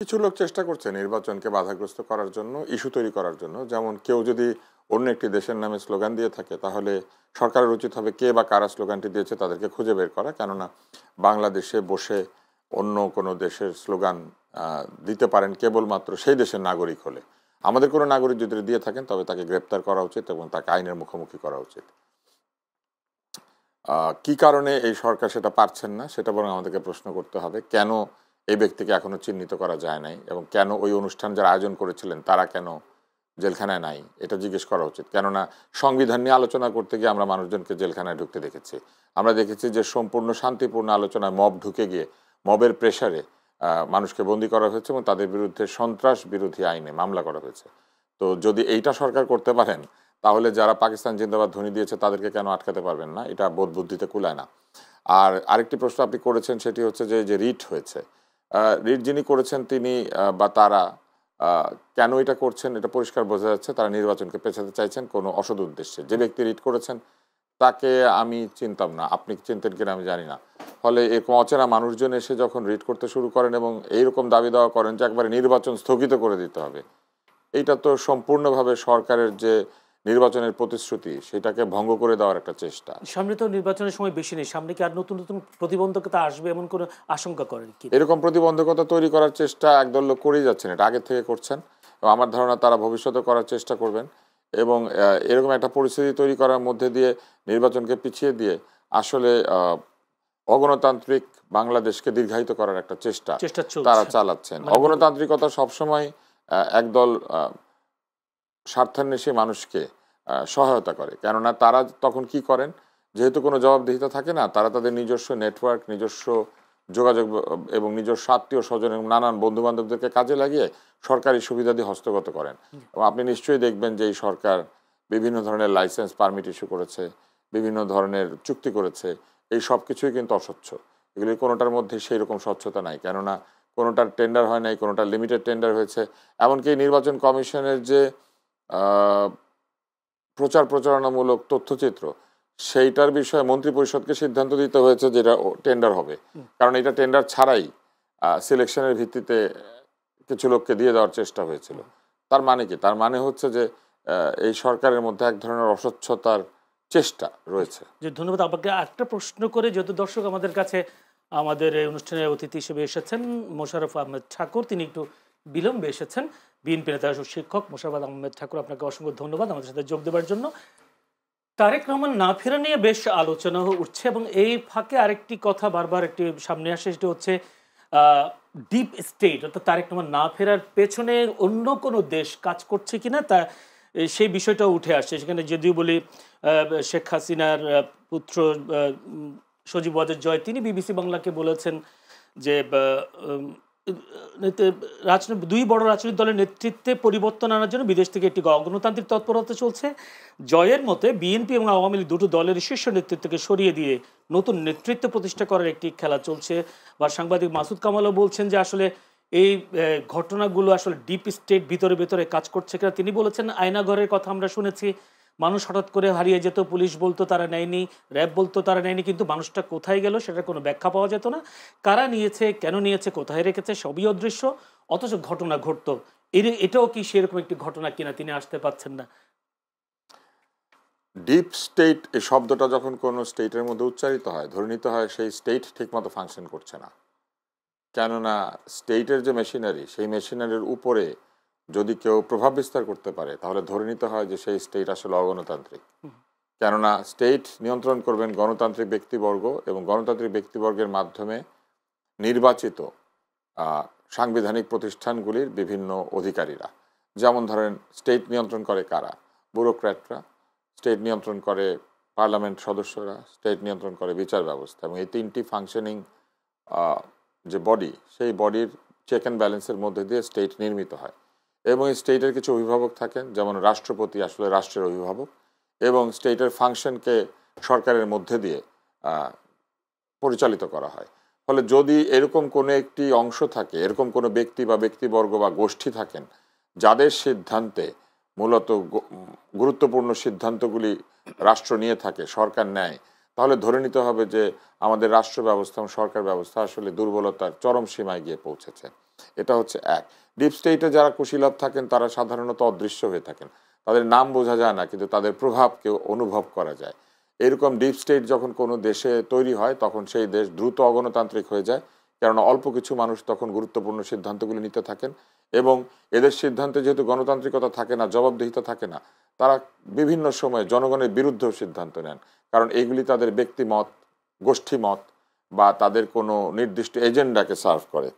কিছু লোক চেষ্টা করছে নির্বাচনকে বাধাগ্রস্ত করার জন্য, ইস্যু তৈরি করার জন্য। যেমন কেউ যদি অন্য একটি দেশের নামে স্লোগান দিয়ে থাকে, তাহলে সরকারের উচিত হবে কে বা কারা স্লোগানটি দিয়েছে তাদেরকে খুঁজে বের করা। কেননা বাংলাদেশে বসে অন্য কোনো দেশের স্লোগান দিতে পারেন কেবলমাত্র সেই দেশের নাগরিক হলে। আমাদের কোনো নাগরিক যদি দিয়ে থাকেন তবে তাকে গ্রেপ্তার করা উচিত এবং তাকে আইনের মুখোমুখি করা উচিত। কি কারণে এই সরকার সেটা পারছেন না সেটা বরং আমাদেরকে প্রশ্ন করতে হবে। কেন এই ব্যক্তিকে এখনো চিহ্নিত করা যায় নাই এবং কেন ওই অনুষ্ঠান যারা আয়োজন করেছিলেন তারা কেন জেলখানায় নাই, এটা জিজ্ঞেস করা উচিত। কেননা সংবিধান নিয়ে আলোচনা করতে গিয়ে আমরা মানুষজনকে জেলখানায় ঢুকতে দেখেছি। আমরা দেখেছি যে সম্পূর্ণ শান্তিপূর্ণ আলোচনায় মব ঢুকে গিয়ে মবের প্রেসারে মানুষকে বন্দী করা হয়েছে এবং তাদের বিরুদ্ধে সন্ত্রাস বিরোধী আইনে মামলা করা হয়েছে। তো যদি এইটা সরকার করতে পারেন, তাহলে যারা পাকিস্তান জিন্দাবাদ ধ্বনি দিয়েছে তাদেরকে কেন আটকাতে পারবেন না? এটা বোধ বুদ্ধিতে কুলায় না। আর আরেকটি প্রশ্ন আপনি করেছেন, সেটি হচ্ছে যে রিট হয়েছে, রিট যিনি করেছেন তিনি বা তারা কেন এটা করছেন এটা পরিষ্কার বোঝা যাচ্ছে। তারা নির্বাচনকে পেছাতে চাইছেন কোনো অসৎ উদ্দেশ্যে। যে ব্যক্তি রিট করেছেন তাকে আমি চিনতাম না, আপনি চিনতেন কিনা আমি জানি না। ফলে এরকম অচেনা মানুষজন এসে যখন রিট করতে শুরু করেন এবং এইরকম দাবি দেওয়া করেন যে একবারে নির্বাচন স্থগিত করে দিতে হবে, এইটা তো সম্পূর্ণভাবে সরকারের যে নির্বাচনের প্রতিশ্রুতি সেটাকে ভঙ্গ করে দেওয়ার একটা চেষ্টা। সামনে তো নির্বাচনের সময় বেশি নেই, সামনে কি আর নতুন নতুন প্রতিবন্ধকতা আসবে এমন কোনো আশঙ্কা করেন কি? এরকম প্রতিবন্ধকতা তৈরি করার চেষ্টা একদল লোক করেই যাচ্ছেন, এটা আগের থেকে করছেন এবং আমার ধারণা তারা ভবিষ্যতে করার চেষ্টা করবেন। এবং এরকম একটা পরিস্থিতি তৈরি করার মধ্যে দিয়ে নির্বাচনকে পিছিয়ে দিয়ে আসলে অগণতান্ত্রিক বাংলাদেশকে দীর্ঘায়িত করার একটা চেষ্টা তারা চালাচ্ছেন। অগণতান্ত্রিকতা সবসময় একদল স্বার্থান্বেষী মানুষকে সহায়তা করে। কেননা তারা তখন কি করেন, যেহেতু কোনো জবাবদিহিতা থাকে না, তারা তাদের নিজস্ব নেটওয়ার্ক, নিজস্ব যোগাযোগ এবং নিজস্ব আত্মীয় স্বজন এবং নানান বন্ধু বান্ধবদেরকে কাজে লাগিয়ে সরকারি সুবিধাদি হস্তগত করেন। এবং আপনি নিশ্চয়ই দেখবেন যে এই সরকার বিভিন্ন ধরনের লাইসেন্স পারমিট ইস্যু করেছে, বিভিন্ন ধরনের চুক্তি করেছে। এই সব কিছুই কিন্তু অস্বচ্ছ। এগুলি কোনোটার মধ্যে সেই রকম স্বচ্ছতা নাই। কেননা কোনোটার টেন্ডার হয় নাই, কোনোটার লিমিটেড টেন্ডার হয়েছে। এমনকি নির্বাচন কমিশনের যে প্রচার প্রচারণামূলক তথ্যচিত্র, সেইটার বিষয়ে মন্ত্রিপরিষদকে সিদ্ধান্ত দিতে হয়েছে যেটা টেন্ডার হবে। কারণ এটা টেন্ডার ছাড়াই সিলেকশনের ভিত্তিতে কিছু লোককে দিয়ে দেওয়ার চেষ্টা হয়েছিল। তার মানে কি? তার মানে হচ্ছে যে এই সরকারের মধ্যে এক ধরনের অস্বচ্ছতার চেষ্টা রয়েছে। যে ধন্যবাদ আপনাকে। একটা প্রশ্ন করে, যেহেতু দর্শক আমাদের কাছে আমাদের এই অনুষ্ঠানের অতিথি হিসেবে এসেছেন মোশাররফ আহমেদ ঠাকুর, তিনি একটু বিলম্বে এসেছেন। বিএনপি নেতা শিক্ষক মোশাররফ আহমেদ ঠাকুর, আপনাকে অসংখ্য ধন্যবাদ আমাদের সাথে যোগ দেওয়ার জন্য। তারেক রহমান না ফেরা নিয়ে বেশ আলোচনা উঠছে এবং এই ফাঁকে আরেকটি কথা বারবার একটি সামনে আসে, সেটা হচ্ছে ডিপ স্টেট, অর্থাৎ তারেক রহমান না ফেরার পেছনে অন্য কোনো দেশ কাজ করছে কিনা তা সেই বিষয়টা উঠে আসছে। সেখানে যদিও বলি শেখ হাসিনার পুত্র সজীব ওয়াজেদ জয়, তিনি বিবিসি বাংলাকে বলেছেন যে দুই বড় রাজনৈতিক দলের নেতৃত্বে পরিবর্তন আনার জন্য বিদেশ থেকে একটি গণতান্ত্রিক তৎপরতা চলছে। জয়ের মতে বিএনপি এবং আওয়ামী লীগ দুটো দলের শীর্ষ নেতৃত্বকে সরিয়ে দিয়ে নতুন নেতৃত্ব প্রতিষ্ঠা করার একটি খেলা চলছে। বা সাংবাদিক মাসুদ কামালও বলছেন যে আসলে এই ঘটনাগুলো আসলে ডিপ স্টেট ভিতরে ভিতরে কাজ করছে কিনা। তিনি বলেছেন আয়নাঘরের কথা আমরা শুনেছি, মানুষ হঠাৎ করে হারিয়ে যেত, পুলিশ বলতো তারা নেয়নি, র্যাব বলতো তারা নেয়নি, কিন্তু মানুষটা কোথায় গেল সেটার কোনো ব্যাখ্যা পাওয়া যেত না। কারা নিয়েছে, কেন নিয়েছে, কোথায় রেখেছে সবই অদৃশ্য, অথচ ঘটনা ঘটতো। এটাও কি সেরকম একটি ঘটনা কিনা তিনি আসতে পারছেন না? ডিপ স্টেট এই শব্দটা যখন কোনো স্টেটের মধ্যে উচ্চারিত হয়, ধরে নিতে হয় সেই স্টেট ঠিকমতো ফাংশন করছে না। কেননা স্টেটের যে মেশিনারি, সেই মেশিনারির উপরে যদি কেউ প্রভাব বিস্তার করতে পারে তাহলে ধরে নিতে হয় যে সেই স্টেট আসলে অগণতান্ত্রিক। কেননা স্টেট নিয়ন্ত্রণ করবেন গণতান্ত্রিক ব্যক্তিবর্গ এবং গণতান্ত্রিক ব্যক্তিবর্গের মাধ্যমে নির্বাচিত সাংবিধানিক প্রতিষ্ঠানগুলির বিভিন্ন অধিকারীরা। যেমন ধরেন, স্টেট নিয়ন্ত্রণ করে কারা? ব্যুরোক্র্যাটরা। স্টেট নিয়ন্ত্রণ করে পার্লামেন্ট সদস্যরা, স্টেট নিয়ন্ত্রণ করে বিচার ব্যবস্থা। এবং এই তিনটি ফাংশনিং যে বডি, সেই বডির চেক অ্যান্ড ব্যালেন্সের মধ্যে দিয়ে স্টেট নির্মিত হয়। এবং এই স্টেটের কিছু অভিভাবক থাকেন, যেমন রাষ্ট্রপতি আসলে রাষ্ট্রের অভিভাবক, এবং স্টেটের ফাংশনকে সরকারের মধ্যে দিয়ে পরিচালিত করা হয়। ফলে যদি এরকম কোনো একটি অংশ থাকে, এরকম কোনো ব্যক্তি বা ব্যক্তিবর্গ বা গোষ্ঠী থাকেন যাদের সিদ্ধান্তে মূলত গুরুত্বপূর্ণ সিদ্ধান্তগুলি রাষ্ট্র নিয়ে থাকে, সরকার নেয়, তাহলে ধরে নিতে হবে যে আমাদের রাষ্ট্র ব্যবস্থা এবং সরকার ব্যবস্থা আসলে দুর্বলতার চরম সীমায় গিয়ে পৌঁছেছে। এটা হচ্ছে এক। ডিপ স্টেটে যারা কুশীলব থাকেন তারা সাধারণত অদৃশ্য হয়ে থাকেন, তাদের নাম বোঝা যায় না কিন্তু তাদের প্রভাবকে অনুভব করা যায়। এরকম ডিপ স্টেট যখন কোনো দেশে তৈরি হয় তখন সেই দেশ দ্রুত অগণতান্ত্রিক হয়ে যায়, কেননা অল্প কিছু মানুষ তখন গুরুত্বপূর্ণ সিদ্ধান্তগুলো নিতে থাকেন এবং এদের সিদ্ধান্তে যেহেতু গণতান্ত্রিকতা থাকে না, জবাবদিহিতা থাকে না, তারা বিভিন্ন সময়ে জনগণের বিরুদ্ধেও সিদ্ধান্ত নেন, কারণ এইগুলি তাদের ব্যক্তিমত, গোষ্ঠীমত বা তাদের কোনো নির্দিষ্ট এজেন্ডাকে সার্ভ করে।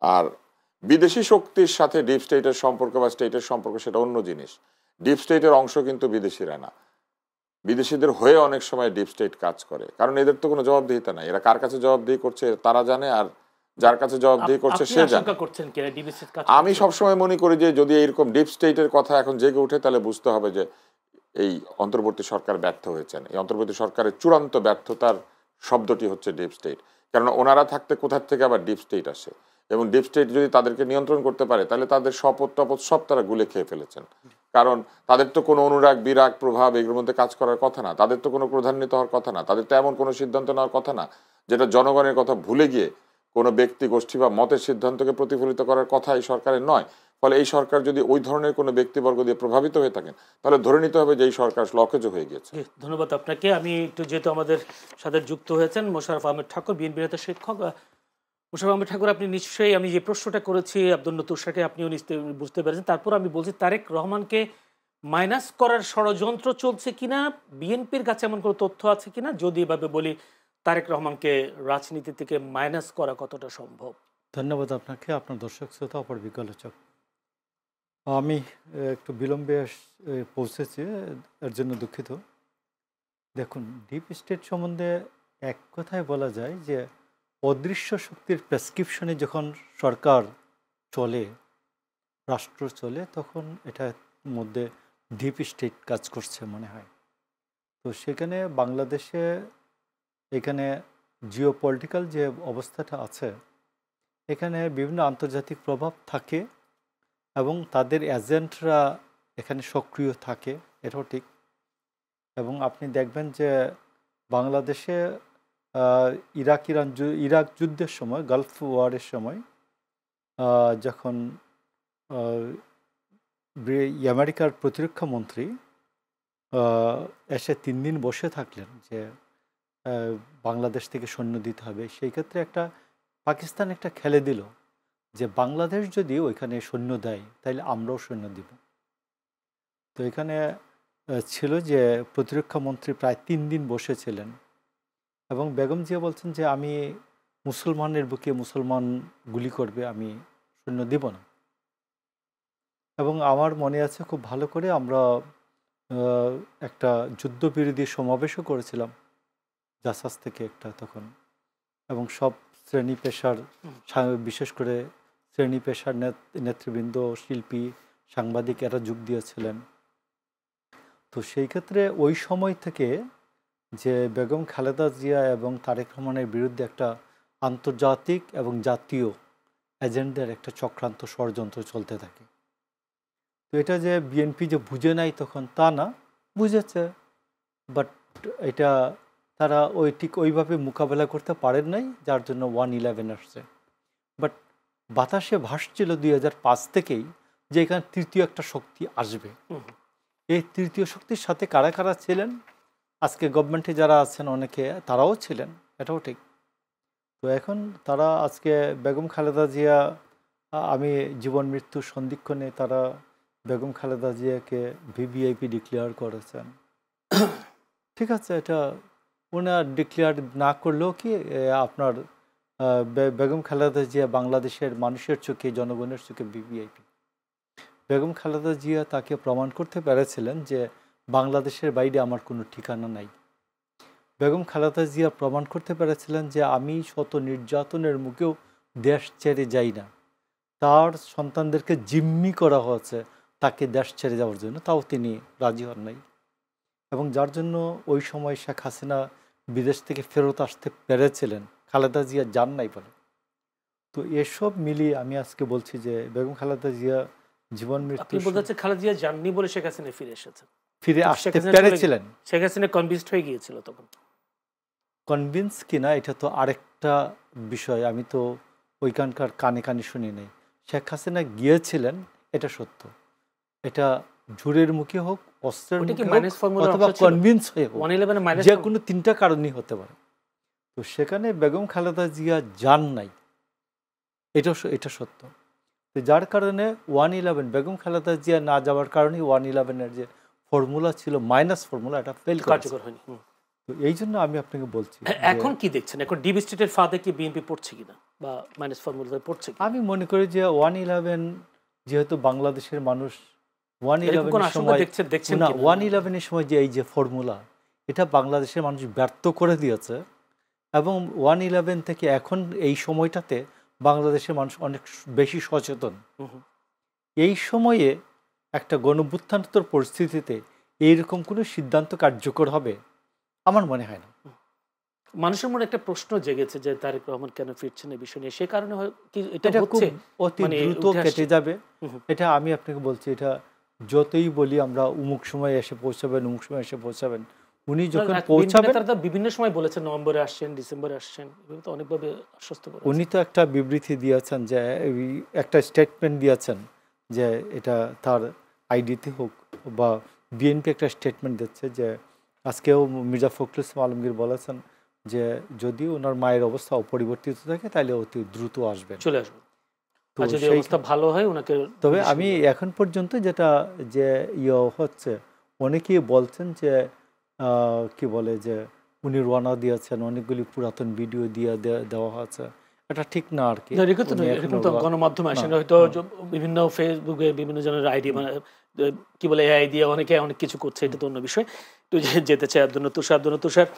আর বিদেশি শক্তির সাথে ডিপ স্টেটের সম্পর্ক বা স্টেটের সম্পর্ক সেটা অন্য জিনিস। ডিপ স্টেটের অংশ কিন্তু বিদেশিরা না, বিদেশিদের হয়ে অনেক সময় ডিপ স্টেট কাজ করে, কারণ এদের তো কোনো জবাবদিহিতা নাই। এরা কার কাছে জবাবদিহি করছে তারা জানে, আর যার কাছে জবাবদিহি করছে সে জানে। আমি সবসময় মনে করি যে যদি এইরকম ডিপ স্টেটের কথা এখন জেগে উঠে তাহলে বুঝতে হবে যে এই অন্তর্বর্তী সরকার ব্যর্থ হয়েছেন। এই অন্তর্বর্তী সরকারের চূড়ান্ত ব্যর্থতার শব্দটি হচ্ছে ডিপ স্টেট, কেননা ওনারা থাকতে কোথার থেকে আবার ডিপ স্টেট আসে, এবং ডিপ স্টেট যদি তাদেরকে নিয়ন্ত্রণ করতে পারে তাহলে তাদের শপথ টপথ সব তারা গুলে খেয়ে ফেলেছেন। কারণ তাদের তো কোনো অনুরাগ বিরাগ প্রভাব এগুলোর মধ্যে কাজ করার কথা না, তাদের তো কোনো প্রধান্বিত হওয়ার কথা না, তাদের তো এমন কোনো সিদ্ধান্ত নেওয়ার কথা না যেটা জনগণের কথা ভুলে গিয়ে কোনো ব্যক্তি গোষ্ঠী বা মতের সিদ্ধান্তকে প্রতিফলিত করার কথা এই সরকারের নয়। ফলে এই সরকার যদি ওই ধরনের কোনো ব্যক্তিবর্গ দিয়ে প্রভাবিত হয়ে থাকেন তাহলে ধরে নিতে হবে যে এই সরকার লকেজ হয়ে গেছে। ধন্যবাদ আপনাকে। আমি একটু যেহেতু আমাদের সাথে যুক্ত হয়েছেন মোশাররফ আহমেদ ঠাকুর, বিএনপি নেতা শিক্ষক। মোশাররফ আহমেদ ঠাকুর, আপনি নিশ্চয়ই আমি যে প্রশ্নটা করেছি আব্দুল তুষারকে আপনিও নিশ্চয়ই বুঝতে পেরেছেন। তারপর আমি বলছি তারেক রহমানকে মাইনাস করার ষড়যন্ত্র চলছে কিনা, বিএনপির কাছে এমন কোনো তথ্য আছে কিনা, যদি এভাবে বলি তারেক রহমানকে রাজনীতি থেকে মাইনাস করা কতটা সম্ভব? ধন্যবাদ আপনাকে, আপনার দর্শক শ্রোতা, অপর বিজ্ঞালোচক। আমি একটু বিলম্বে পৌঁছেছি, এর জন্য দুঃখিত। দেখুন, ডিপ স্টেট সম্বন্ধে এক কথায় বলা যায় যে অদৃশ্য শক্তির প্রেসক্রিপশনে যখন সরকার চলে, রাষ্ট্র চলে, তখন এটার মধ্যে ডিপ স্টেট কাজ করছে মনে হয়। তো সেখানে বাংলাদেশে এখানে জিওপলিটিক্যাল যে অবস্থাটা আছে, এখানে বিভিন্ন আন্তর্জাতিক প্রভাব থাকে এবং তাদের এজেন্টরা এখানে সক্রিয় থাকে, এটাও ঠিক। এবং আপনি দেখবেন যে বাংলাদেশে ইরাক যুদ্ধের সময়, গালফ ওয়ারের সময়, যখন আমেরিকার প্রতিরক্ষা মন্ত্রী এসে 3 দিন বসে থাকলেন যে বাংলাদেশ থেকে সৈন্য দিতে হবে, সেই ক্ষেত্রে পাকিস্তান একটা খেলে দিল যে বাংলাদেশ যদি ওইখানে সৈন্য দেয় তাহলে আমরাও সৈন্য দিব। তো এখানে ছিল যে প্রতিরক্ষা মন্ত্রী প্রায় 3 দিন বসেছিলেন এবং বেগম জিয়া বলছেন যে আমি মুসলমানের বুকে মুসলমান গুলি করবে, আমি সৈন্য দিব না। এবং আমার মনে আছে খুব ভালো করে, আমরা একটা যুদ্ধবিরোধী সমাবেশও করেছিলাম জাসাস থেকে একটা তখন, এবং সব শ্রেণী পেশার, বিশেষ করে শ্রেণী পেশার নেতৃবৃন্দ, শিল্পী, সাংবাদিক এরা যোগ দিয়েছিলেন। তো সেই ক্ষেত্রে ওই সময় থেকে যে বেগম খালেদা জিয়া এবং তারেক রহমানের বিরুদ্ধে একটা আন্তর্জাতিক এবং জাতীয় এজেন্ডার একটা চক্রান্ত ষড়যন্ত্র চলতে থাকে। তো এটা যে বিএনপি যে বুঝে নাই তখন তা না, বুঝেছে, বাট এটা তারা ঠিক ওইভাবে মোকাবেলা করতে পারেন নাই, যার জন্য 1/11 আসছে। বাট বাতাসে ভাসছিল 2005 থেকেই যে এখানে তৃতীয় একটা শক্তি আসবে। এই তৃতীয় শক্তির সাথে কারা কারা ছিলেন, আজকে গভর্নমেন্টে যারা আছেন অনেকে তারাও ছিলেন, এটাও ঠিক। তো এখন তারা আজকে বেগম খালেদা জিয়া, আমি জীবন মৃত্যুর সন্ধিক্ষণে তারা বেগম খালেদা জিয়াকে ভিভিআইপি ডিক্লেয়ার করেছেন। ঠিক আছে, এটা ওনার ডিক্লেয়ার না করলেও কি আপনার বেগম খালেদা জিয়া বাংলাদেশের মানুষের চোখে, জনগণের চোখে ভিভিআইপি। বেগম খালেদা জিয়া তাকে প্রমাণ করতে পেরেছিলেন যে বাংলাদেশের বাইরে আমার কোনো ঠিকানা নাই। বেগম খালেদা জিয়া প্রমাণ করতে পেরেছিলেন যে আমি শত নির্যাতনের মুখেও দেশ ছেড়ে যাই না। তার সন্তানদেরকে জিম্মি করা হয়েছে তাকে দেশ ছেড়ে যাওয়ার জন্য, তাও তিনি রাজি হন নাই। এবং যার জন্য ওই সময় শেখ হাসিনা বিদেশ থেকে ফেরত আসতে পেরেছিলেন, খালেদা জিয়া যান নাই বলে। তো এসব মিলিয়ে আমি আজকে বলছি যে বেগম খালেদা জিয়া জীবন মৃত্যু, খালেদা জিয়া যাননি বলে শেখ হাসিনা ফিরে এসেছেন, ফিরে আসতে পেরেছিলেন। শেখ হাসিনা কনভিন্সড হয়ে গিয়েছিল তখন। কনভিন্স কিনা এটা তো আরেকটা বিষয়, আমি তো ওইখানকার কানে কানে শুনি নাই। শেখ হাসিনা গিয়েছিলেন, এটা সত্য। এটা জোরের মুখে হোক, অস্ত্রের ওটা কি মুখে মাইনাস হোক, ফর্মুলার অথবা অংশ ছিল? কনভিন্স হয়ে হোক, 111 এর মাইনাস যে কোনো তিনটা কারণই হতে পারে। তো সেখানে বেগম খালেদা জিয়া যান নাই, এটা সত্য। তো যার কারণে 111 বেগম খালেদা জিয়া না যাওয়ার কারণে 111-এর যে ফর্মুলা ছিল, মাইনাস ফর্মুলা, এটা ফেল কার্যকর হয়নি। তো এই জন্য আমি আপনাকে বলছি এখন কি দেখছেন, এখন ডিপ স্টেটের ফাঁদে কি বিএনপি পড়ছে কিনা, বা মাইনাস ফর্মুলাতে পড়ছে কিনা? আমি মনে করি যে 111 যেহেতু বাংলাদেশের মানুষ 111-এর সময় দেখছেন না, 111-এর সময় যে এই যে ফর্মুলা, এটা বাংলাদেশের মানুষ ব্যর্থ করে দিয়েছে। এবং 111 থেকে এখন এই সময়টাতে বাংলাদেশের মানুষ অনেক বেশি সচেতন। এই সময়ে একটা গণভ্যুত্থানোত্তর পরিস্থিতিতে এইরকম কোনো সিদ্ধান্ত কার্যকর হবে আমার মনে হয় না। মানুষের মনে একটা প্রশ্ন জেগেছে যে তারেক রহমান কেন ফিরছেন এই বিষয় নিয়ে, সে কারণে কি এটা খুব হচ্ছে অতি মানে দ্রুত উঠে কেটে আসছে? যাবে। এটা আমি আপনাকে বলছি, এটা যতই বলি আমরা উমুক সময় এসে পৌঁছাবেন, উমুক সময় এসে পৌঁছাবেন, উনি যখন পৌঁছাবেন, তারা তো বিভিন্ন সময় বলেছেন নভেম্বরে আসছেন, ডিসেম্বরে আসছেন, এভাবে তো অনেকভাবে আশ্বস্ত করেছেন। উনি তো একটা বিবৃতি দিয়েছেন, যে একটা স্টেটমেন্ট দিয়েছেন যে এটা তার আইডিতে হোক বা বিএনপি একটা স্টেটমেন্ট দিচ্ছে যে আজকেও মির্জা ফখরুল ইসলাম আলমগীর বলেছেন যে যদি ওনার মায়ের অবস্থা অপরিবর্তিত থাকে তাহলে অতি দ্রুত আসবেন, চলে আসবেন। তো আর যদি সেই অবস্থা ভালো হয় ওনাকে। তবে আমি এখন পর্যন্ত যেটা যে হচ্ছে, অনেকেই বলছেন যে কি বলে যে উনি রওনা দিয়েছেন, অনেকগুলি পুরাতন ভিডিও দিয়ে দেওয়া হয়েছে, এটা ঠিক না আর কি। এরকম তো গণমাধ্যমে আসেন, হয়তো বিভিন্ন ফেসবুকে বিভিন্ন জনের আইডি কি বলে এআই দিয়ে অনেকে অনেক কিছু করছে, এটা তো অন্য বিষয়। তো যেতে চাই আব্দুল তুষার,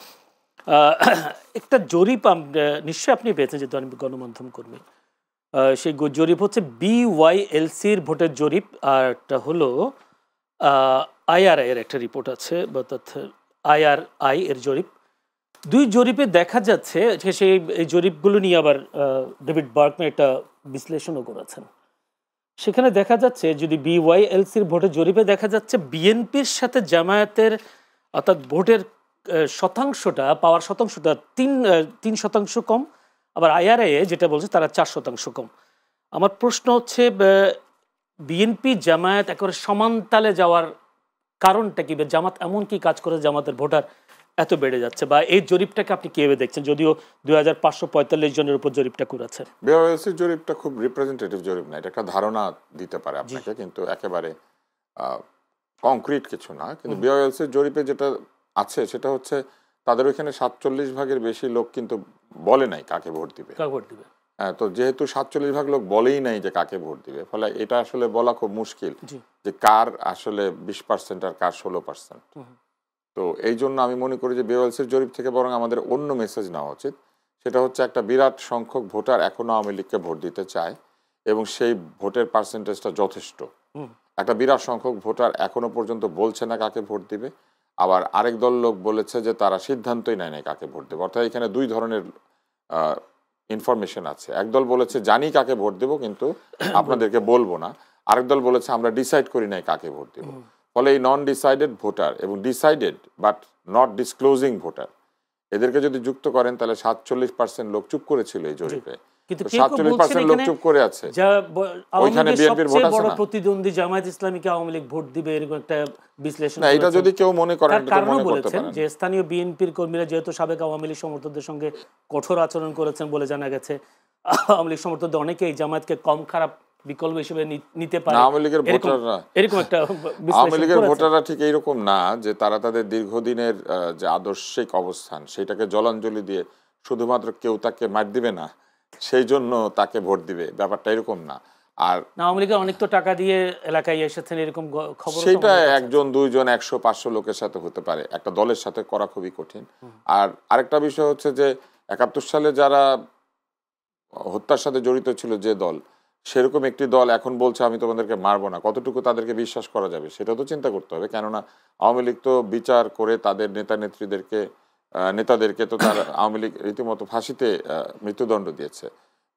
একটা জরিপ নিশ্চয়ই আপনি পেয়েছেন যেহেতু আমি গণমাধ্যম কর্মী। সেই জরিপ হচ্ছে BYLC-র ভোটের জরিপ, আর একটা হলো IRI এর একটা রিপোর্ট আছে, অর্থাৎ IRI এর জরিপ। দুই জরিপে দেখা যাচ্ছে যে সেই এই জরিপগুলো নিয়ে আবার ডেভিড বার্কম্যান একটা বিশ্লেষণও করেছেন। সেখানে দেখা যাচ্ছে যদি BYLC-র ভোটের জরিপে দেখা যাচ্ছে বিএনপির সাথে জামায়াতের অর্থাৎ ভোটের শতাংশটা পাওয়ার শতাংশটা 3% কম, আবার IRI যেটা বলছে তারা 4% কম। আমার প্রশ্ন হচ্ছে বিএনপি জামায়াত একেবারে সমানতালে যাওয়ার কারণটা কি? জামাত এমন কি কাজ করে জামাতের ভোটার এত বেড়ে যাচ্ছে, বা এই জরিপটাকে আপনি কিভাবে দেখছেন, যদিও 2545 জনের উপর জরিপটা করেছে? BYLC-র জরিপটা খুব রিপ্রেজেন্টেটিভ জরিপ না, এটা একটা ধারণা দিতে পারে আপনাকে, কিন্তু একেবারে কংক্রিট কিছু না। কিন্তু BYLC-র জরিপে যেটা আছে সেটা হচ্ছে তাদের ওইখানে 47% বেশি লোক কিন্তু বলে নাই কাকে ভোট দিবে। তো যেহেতু 47% লোক বলেই নাই যে কাকে ভোট দিবে, ফলে এটা আসলে বলা খুব মুশকিল যে কার আসলে 20% আর কার 16%। তো এই জন্য আমি মনে করি যে BYLC-র জরিপ থেকে বরং আমাদের অন্য মেসেজ নেওয়া উচিত। সেটা হচ্ছে একটা বিরাট সংখ্যক ভোটার এখনো আওয়ামী লীগকে ভোট দিতে চায় এবং সেই ভোটের পার্সেন্টেজটা যথেষ্ট। একটা বিরাট সংখ্যক ভোটার এখনো পর্যন্ত বলছে না কাকে ভোট দিবে, আবার আরেক দল লোক বলেছে যে তারা সিদ্ধান্তই নেয় না কাকে ভোট দেবে। অর্থাৎ এখানে দুই ধরনের ইনফরমেশন আছে। একদল বলেছে জানি কাকে ভোট দেবো কিন্তু আপনাদেরকে বলবো না, আরেক দল বলেছে আমরা ডিসাইড করি নাই কাকে ভোট দেবো। ফলে এই নন ডিসাইডেড ভোটার এবং decided but not disclosing voter, এদেরকে যদি যুক্ত করেন তাহলে 47% লোক চুপ করেছিল এই জরিপে, 47% লোক চুপ করে আছে। ওইখানে বিএনপির ভোট আছে না, প্রতিদ্বন্দ্বী জামায়াত ইসলামীকে আওয়ামী লীগ ভোট দিবে এরকম একটা বিশ্লেষণ না। এটা যদি কেউ মনে করেন কারণ বলেছেন যে স্থানীয় বিএনপির কর্মীরা যেহেতু সাবেক আওয়ামী লীগ সমর্থকদের সঙ্গে কঠোর আচরণ করেছেন বলে জানা গেছে, আওয়ামী লীগ সমর্থকদের অনেকেই জামায়াতকে কম খারাপ বিকল্প হিসেবে নিতে পারে। আওয়ামী লীগের ভোটাররা এরকম একটা আওয়ামী লীগের ভোটাররা ঠিক এইরকম না যে তারা তাদের দীর্ঘদিনের যে আদর্শিক অবস্থান সেটাকে জলাঞ্জলি দিয়ে শুধুমাত্র কেউ তাকে মার দিবে না সেই জন্য তাকে ভোট দিবে, ব্যাপারটা এরকম না। আর আওয়ামী লীগের অনেক তো টাকা দিয়ে এলাকায় এসেছেন এরকম খবর, সেটা একজন দুইজন 100-500 লোকের সাথে হতে পারে, একটা দলের সাথে করা খুবই কঠিন। আর আরেকটা বিষয় হচ্ছে যে 71 সালে যারা হত্যার সাথে জড়িত ছিল যে দল, সেরকম একটি দল এখন বলছে আমি তোমাদেরকে মারবো না, কতটুকু তাদেরকে বিশ্বাস করা যাবে সেটা তো চিন্তা করতে হবে। কেননা আওয়ামী লীগ তো বিচার করে তাদের নেতাদেরকে তো তার আওয়ামী লীগ রীতিমতো ফাঁসিতে মৃত্যুদণ্ড দিয়েছে।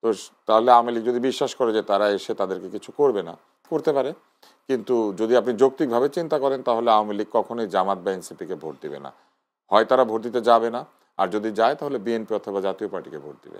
তো তাহলে আওয়ামী লীগ যদি বিশ্বাস করে যে তারা এসে তাদেরকে কিছু করবে না, করতে পারে। কিন্তু যদি আপনি যৌক্তিকভাবে চিন্তা করেন তাহলে আওয়ামী লীগ কখনোই জামাত বা এনসিপিকে ভোট দিবে না, হয় তারা ভোট দিতে যাবে না, আর যদি যায় তাহলে বিএনপি অথবা জাতীয় পার্টিকে ভোট দিবে।